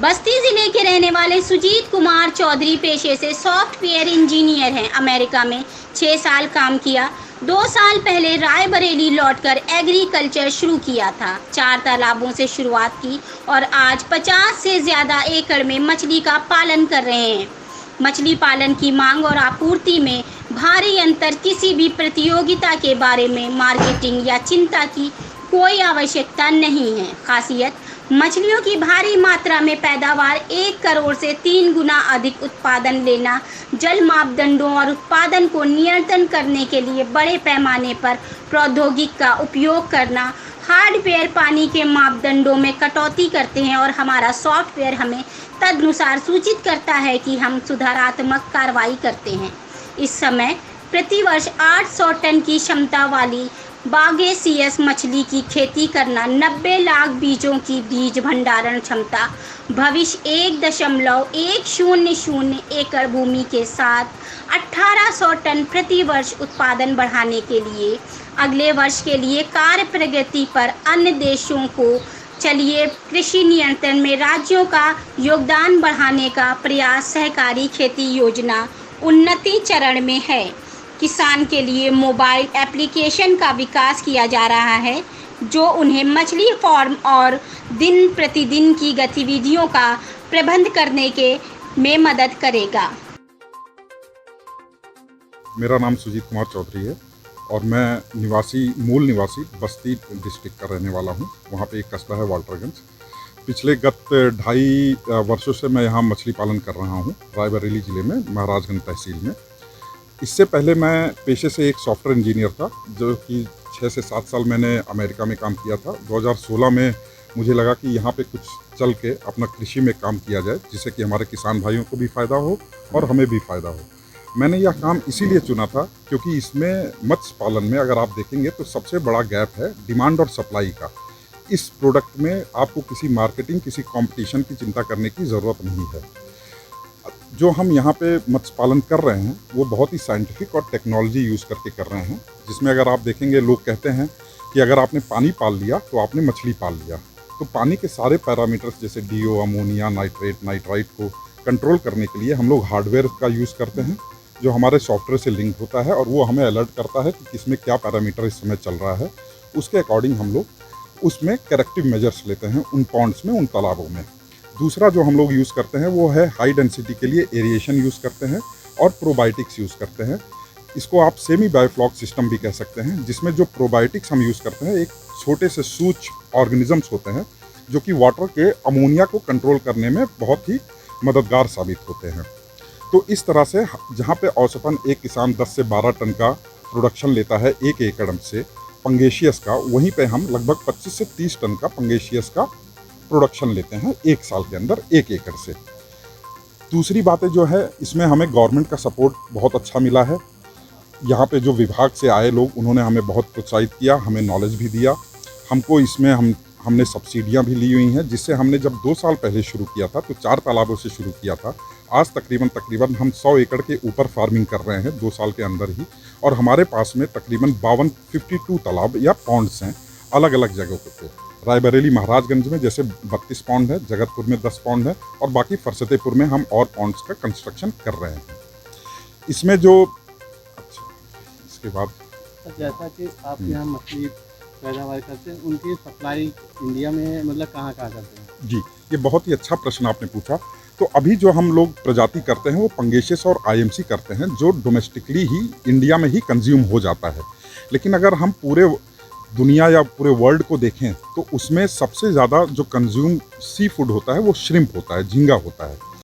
बस्ती जिले के रहने वाले सुजीत कुमार चौधरी पेशे से सॉफ्टवेयर इंजीनियर हैं। अमेरिका में 6 साल काम किया। 2 साल पहले रायबरेली लौटकर एग्रीकल्चर शुरू किया था। 4 तालाबों से शुरुआत की और आज 50 से ज़्यादा एकड़ में मछली का पालन कर रहे हैं। मछली पालन की मांग और आपूर्ति में भारी अंतर। किसी भी प्रतियोगिता के बारे में मार्केटिंग या चिंता की कोई आवश्यकता नहीं है। खासियत, मछलियों की भारी मात्रा में पैदावार, 1 करोड़ से 3 गुना अधिक उत्पादन लेना, जल मापदंडों और उत्पादन को नियंत्रण करने के लिए बड़े पैमाने पर प्रौद्योगिकी का उपयोग करना। हार्डवेयर पानी के मापदंडों में कटौती करते हैं और हमारा सॉफ्टवेयर हमें तदनुसार सूचित करता है कि हम सुधारात्मक कार्रवाई करते हैं। इस समय प्रतिवर्ष 800 टन की क्षमता वाली बागेसियस मछली की खेती करना, 90 लाख बीजों की बीज भंडारण क्षमता, भविष्य 1.100 एकड़ भूमि के साथ 1800 टन प्रति वर्ष उत्पादन बढ़ाने के लिए अगले वर्ष के लिए कार्य प्रगति पर अन्य देशों को चलिए कृषि नियंत्रण में राज्यों का योगदान बढ़ाने का प्रयास। सहकारी खेती योजना उन्नति चरण में है। किसान के लिए मोबाइल एप्लीकेशन का विकास किया जा रहा है जो उन्हें मछली फार्म और दिन प्रतिदिन की गतिविधियों का प्रबंध करने में मदद करेगा। मेरा नाम सुजीत कुमार चौधरी है और मैं मूल निवासी बस्ती डिस्ट्रिक्ट का रहने वाला हूँ। वहाँ पे एक कस्बा है वाल्टरगंज। पिछले गत 2.5 वर्षों से मैं यहाँ मछली पालन कर रहा हूँ रायबरेली ज़िले में, महाराजगंज तहसील में। इससे पहले मैं पेशे से एक सॉफ्टवेयर इंजीनियर था, जो कि 6 से 7 साल मैंने अमेरिका में काम किया था। 2016 में मुझे लगा कि यहाँ पे कुछ चल के अपना कृषि में काम किया जाए, जिससे कि हमारे किसान भाइयों को भी फ़ायदा हो और हमें भी फ़ायदा हो। मैंने यह काम इसीलिए चुना था क्योंकि इसमें मत्स्य पालन में अगर आप देखेंगे तो सबसे बड़ा गैप है डिमांड और सप्लाई का। इस प्रोडक्ट में आपको किसी मार्केटिंग, किसी कंपटीशन की चिंता करने की ज़रूरत नहीं है। जो हम यहाँ पे मत्स्य पालन कर रहे हैं वो बहुत ही साइंटिफिक और टेक्नोलॉजी यूज़ करके कर रहे हैं, जिसमें अगर आप देखेंगे लोग कहते हैं कि अगर आपने पानी पाल लिया तो आपने मछली पाल लिया। तो पानी के सारे पैरामीटर्स जैसे DO, अमोनिया, नाइट्रेट, नाइट्राइट को कंट्रोल करने के लिए हम लोग हार्डवेयर का यूज़ करते हैं, जो हमारे सॉफ्टवेयर से लिंक होता है और वो हमें अलर्ट करता है कि किसमें क्या पैरामीटर इस समय चल रहा है। उसके अकॉर्डिंग हम लोग उसमें करेक्टिव मेजर्स लेते हैं उन पॉन्ड्स में, उन तालाबों में। दूसरा जो हम लोग यूज़ करते हैं वो है हाई डेंसिटी के लिए एरिएशन यूज़ करते हैं और प्रोबायोटिक्स यूज़ करते हैं। इसको आप सेमी बायोफ्लॉक सिस्टम भी कह सकते हैं, जिसमें जो प्रोबायोटिक्स हम यूज़ करते हैं एक छोटे से सूक्ष्म ऑर्गेनिजम्स होते हैं जो कि वाटर के अमोनिया को कंट्रोल करने में बहुत ही मददगार साबित होते हैं। तो इस तरह से जहाँ पे औसतन एक किसान 10 से 12 टन का प्रोडक्शन लेता है 1 एकड़ से पंगेशियस का, वहीं पे हम लगभग 25 से 30 टन का पंगेशियस का प्रोडक्शन लेते हैं 1 साल के अंदर 1 एकड़ से। दूसरी बातें जो है, इसमें हमें गवर्नमेंट का सपोर्ट बहुत अच्छा मिला है। यहाँ पे जो विभाग से आए लोग, उन्होंने हमें बहुत प्रोत्साहित किया, हमें नॉलेज भी दिया। हमको इसमें हमने सब्सिडियाँ भी ली हुई हैं, जिससे हमने जब 2 साल पहले शुरू किया था तो 4 तालाबों से शुरू किया था। आज तकरीबन हम 100 एकड़ के ऊपर फार्मिंग कर रहे हैं 2 साल के अंदर ही, और हमारे पास में तकरीबन 52 तालाब या पॉन्ड्स हैं अलग अलग जगहों पे। रायबरेली महाराजगंज में जैसे 32 पॉन्ड है, जगतपुर में 10 पॉन्ड है और बाकी फरसतेपुर में हम और पॉन्ड्स का कंस्ट्रक्शन कर रहे हैं। इसमें जो इसके बाद जैसा कि आप यहाँ मछली पैदावार करते हैं, उनकी सप्लाई इंडिया में मतलब कहाँ करते हैं? जी, ये बहुत ही अच्छा प्रश्न आपने पूछा। तो अभी जो हम लोग प्रजाति करते हैं वो पंगेशियस और IMC करते हैं, जो डोमेस्टिकली ही इंडिया में ही कंज्यूम हो जाता है। लेकिन अगर हम पूरे दुनिया या पूरे वर्ल्ड को देखें तो उसमें सबसे ज़्यादा जो कंज्यूम सी फूड होता है वो श्रिम्प होता है, झींगा होता है।